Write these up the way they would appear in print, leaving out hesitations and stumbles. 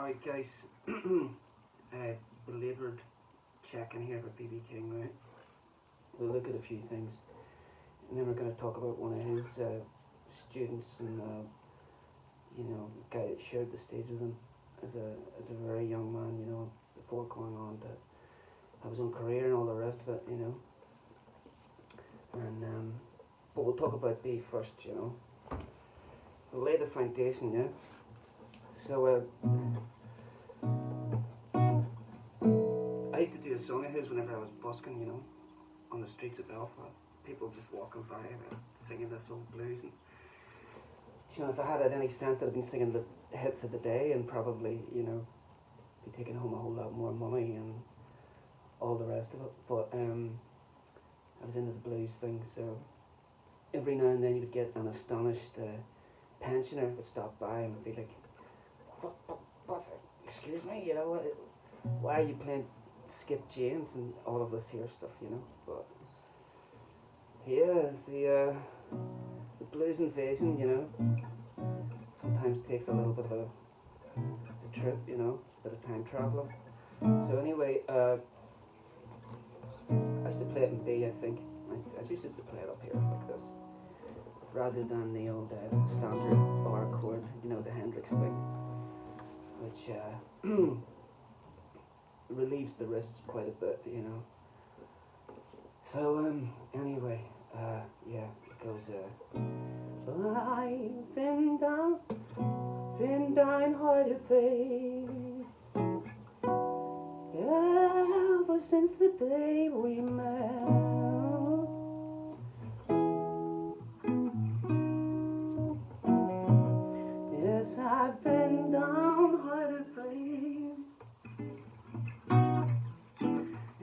Alright guys, belabored check-in here with BB King, right? We'll look at a few things and then we're going to talk about one of his students and guy that shared the stage with him as a very young man, before going on to have his own career and all the rest of it, and but we'll talk about B first, We'll lay the foundation, yeah? So I used to do a song of his whenever I was busking, on the streets of Belfast. People just walking by and I was singing this old blues. And, if I had any sense, I'd have been singing the hits of the day and probably, be taking home a whole lot more money and all the rest of it. But I was into the blues thing, so every now and then you would get an astonished pensioner would stop by and would be like, what, excuse me, why are you playing Skip James and all of this here stuff, but yeah, it's the blues invasion, sometimes takes a little bit of a trip, a bit of time traveling. So anyway, I used to play it in B, I think. I used to play it up here like this, rather than the old standard bar chord, the Hendrix thing, which relieves the wrists quite a bit, So anyway, yeah, it goes. Well, I've been downhearted, babe, ever since the day we met. Yes, I've been downhearted, babe,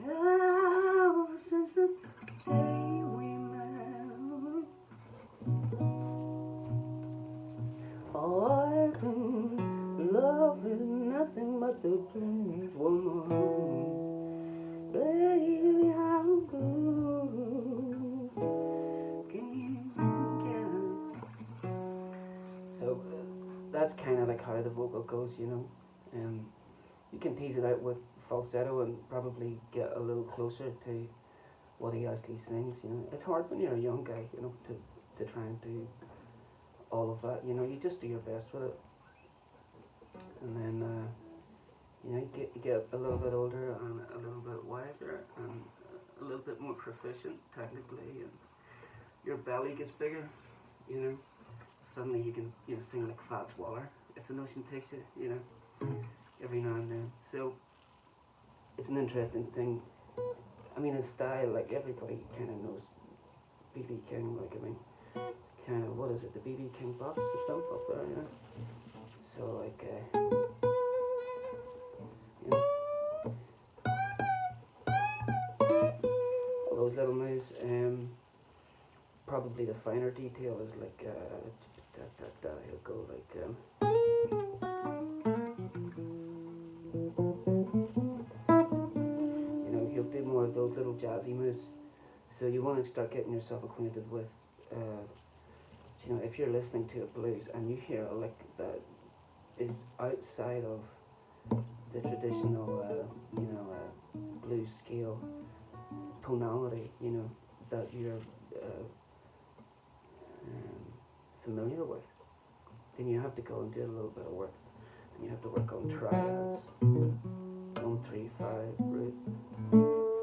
ever since the day we met. Oh, love is nothing but the blues, woman. Baby, how blue can you get? So that's kind of like how the vocal goes, you can tease it out with falsetto and probably get a little closer to what he actually sings, It's hard when you're a young guy, to try and do all of that, you just do your best with it. And then, you get a little bit older and a little bit wiser and a little bit more proficient technically, and your belly gets bigger, Suddenly you can, sing like Fats Waller if the notion takes you, every now and then. So it's an interesting thing. I mean, his style, like everybody kind of knows BB King, kind of, what is it, the BB King box or something up there, So like, all those little moves. Probably the finer detail is like, he'll go like, he'll do more of those little jazzy moves. So you want to start getting yourself acquainted with, if you're listening to a blues and you hear a lick that is outside of the traditional, blues scale tonality, that you're familiar with, then you have to go and do a little bit of work. And you have to work on triads, 1, 3, 5, root,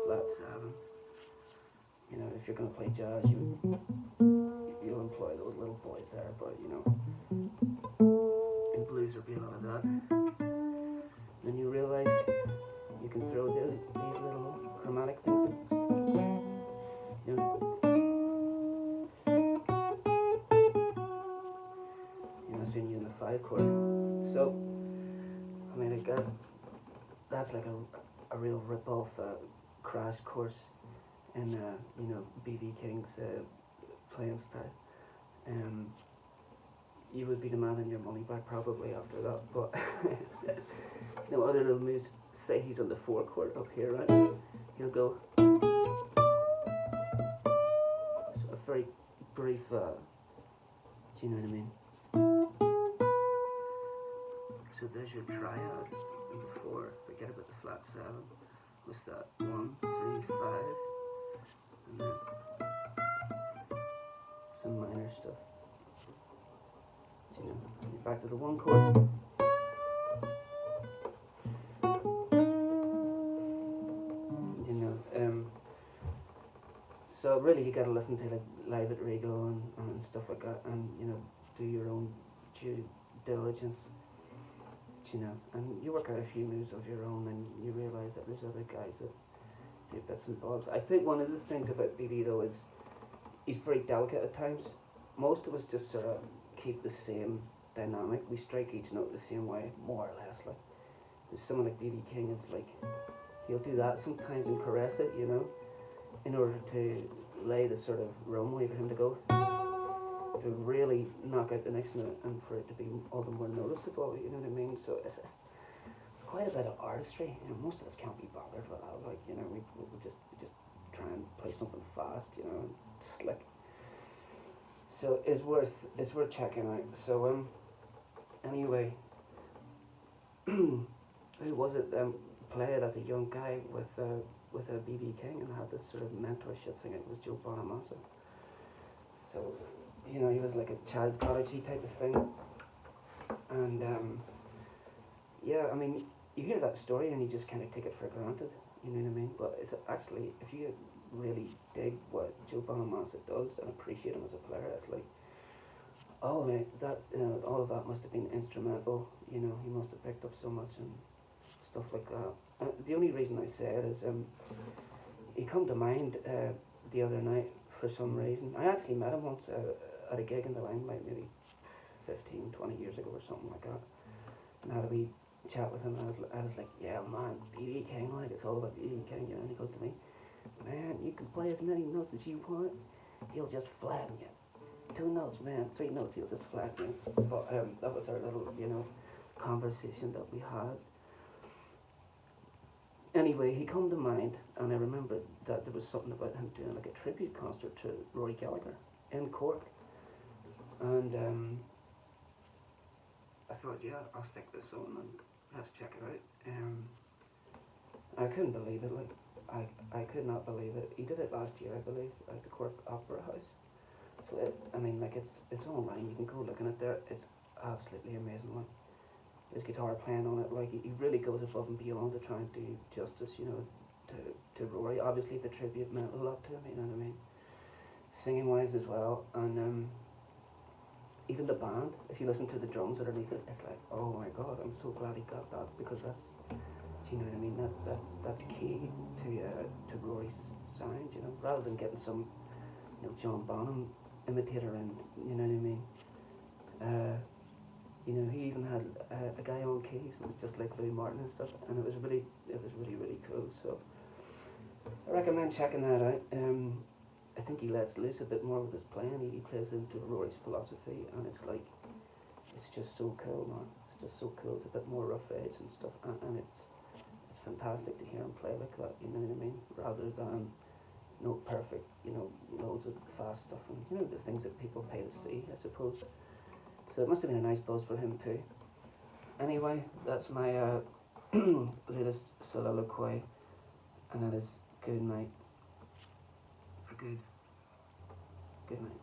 flat 7. If you're going to play jazz, you'll employ those little boys there, but in blues there'll be a lot of that. Then you realize you can throw these little chromatic things in. Soon you're in the 5 chord. So, I mean, that's like a real rip-off crash course in, BB King's playing style. You would be demanding your money back probably after that, but other little moves, say he's on the 4 chord up here, right? He'll go, so a very brief, do you know what I mean? So there's your triad. And before, forget about the flat 7. What's that? 1, 3, 5. And then some minor stuff. So, you know, you're back to the 1 chord. You know, so really you gotta listen to like Live at Regal and stuff like that, and you know, do your own due diligence. You know, and you work out a few moves of your own, and you realise that there's other guys that do bits and bobs. I think one of the things about BB though is he's very delicate at times. Most of us just sort of keep the same dynamic. We strike each note the same way, more or less. Like, there's someone like BB King is like, he'll do that sometimes and caress it, you know, in order to lay the sort of runway for him to go, to really knock out the next note and for it to be all the more noticeable, you know what I mean? So it's quite a bit of artistry. You know, most of us can't be bothered with that. Like, you know, we just try and play something fast, you know, and slick. So it's worth checking out. So anyway, who was it? Played as a young guy with a BB King and had this sort of mentorship thing. It was Joe Bonamassa. So, you know, he was like a child prodigy type of thing. And yeah, I mean, you hear that story and you just kind of take it for granted, you know what I mean? But it's actually, if you really dig what Joe Bonamassa does and appreciate him as a player, it's like, oh man, that all of that must have been instrumental, you know, he must have picked up so much and stuff like that. The only reason I say it is he come to mind the other night for some reason. I actually met him once at a gig in the Limelight maybe 15, 20 years ago or something like that, and had a wee chat with him, and I was like, yeah man, BB King, like, it's all about BB King, you know, and he goes to me, man, you can play as many notes as you want, he'll just flatten you. 2 notes, man, 3 notes, he'll just flatten you. But that was our little, you know, conversation that we had. Anyway, he come to mind, and I remembered that there was something about him doing like a tribute concert to Rory Gallagher in Cork. And I thought, yeah, I'll stick this on and let's check it out. I couldn't believe it, like, I could not believe it. He did it last year, I believe, at the Cork Opera House. So, I mean, like, it's online, you can go looking at there, it's absolutely amazing one. His guitar playing on it, like, he really goes above and beyond to try and do justice, you know, to Rory. Obviously the tribute meant a lot to him, you know what I mean? Singing wise as well, and even the band, if you listen to the drums underneath it, it's like, oh my god, I'm so glad he got that, because that's, do you know what I mean, that's key to Rory's sound, you know, rather than getting some, you know, John Bonham imitator in, you know what I mean? You know, he even had a guy on keys, and it was just like Louis Martin and stuff, and it was really cool. So I recommend checking that out. I think he lets loose a bit more with his playing. He plays into Rory's philosophy, and it's like, it's just so cool, man. It's just so cool. It's a bit more rough edge and stuff, and it's fantastic to hear him play like that. You know what I mean? Rather than no perfect, you know, loads of fast stuff, and you know, the things that people pay to see, I suppose. So it must have been a nice buzz for him too. Anyway, that's my latest soliloquy, and that is good night. For good. Good night.